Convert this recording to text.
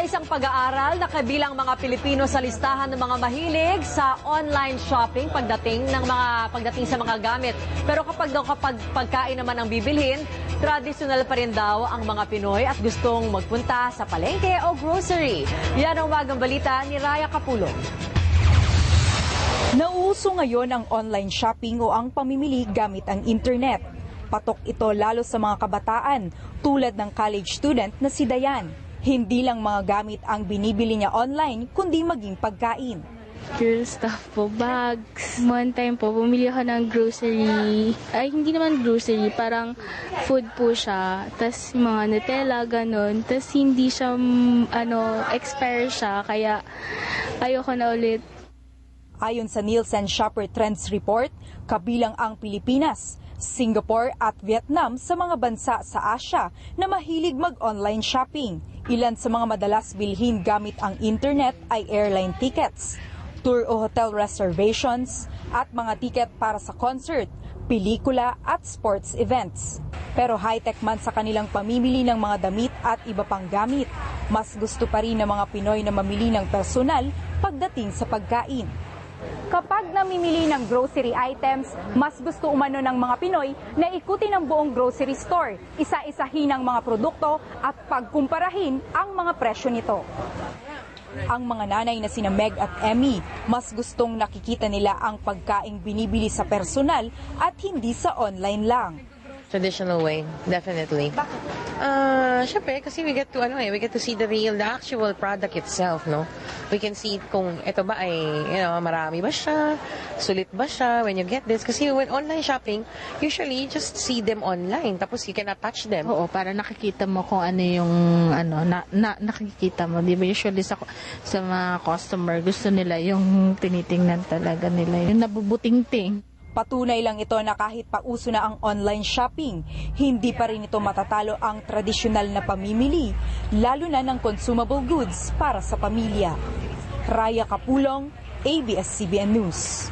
Sa isang pag-aaral, nakabilang mga Pilipino sa listahan ng mga mahilig sa online shopping pagdating sa mga gamit. Pero kapag pagkain naman ang bibilhin, tradisyonal pa rin daw ang mga Pinoy at gustong magpunta sa palengke o grocery. Yan ang umagang balita ni Raya Capulong. Nauuso ngayon ang online shopping o ang pamimili gamit ang internet. Patok ito lalo sa mga kabataan tulad ng college student na si Dayan. Hindi lang mga gamit ang binibili niya online kundi maging pagkain. Girl stuff po, bags. One time po, bumili ako ng grocery. Ay, hindi naman grocery, parang food po siya. Tapos mga Nutella, ganun. Tapos hindi siya, expire siya, kaya ayoko na ulit. Ayon sa Nielsen Shopper Trends Report, kabilang ang Pilipinas, Singapore at Vietnam sa mga bansa sa Asia na mahilig mag-online shopping. Ilan sa mga madalas bilhin gamit ang internet ay airline tickets, tour o hotel reservations at mga ticket para sa concert, pelikula at sports events. Pero high-tech man sa kanilang pamimili ng mga damit at iba pang gamit, mas gusto pa rin ng mga Pinoy na mamili ng personal pagdating sa pagkain. Kapag namimili ng grocery items, mas gusto umano ng mga Pinoy na ikutin ang buong grocery store, isa-isahin ang mga produkto at pagkumparahin ang mga presyo nito. Ang mga nanay na sina Meg at Emmy, mas gustong nakikita nila ang pagkaing binibili sa personal at hindi sa online lang. Traditional way, definitely. Syempre, kasi we get to see the actual product itself, no? We can see kung ito ba ay, marami ba siya, sulit ba siya when you get this. Kasi when online shopping, usually just see them online, tapos you cannot touch them. Oo, para nakikita mo kung ano yung, nakikita mo. Di ba usually sa mga customer, gusto nila yung tinitingnan talaga nila, yung nabubuting-ting. Patunay lang ito na kahit pauso na ang online shopping, hindi pa rin ito matatalo ang tradisyonal na pamimili, lalo na ng consumable goods para sa pamilya. Raya Capulong, ABS-CBN News.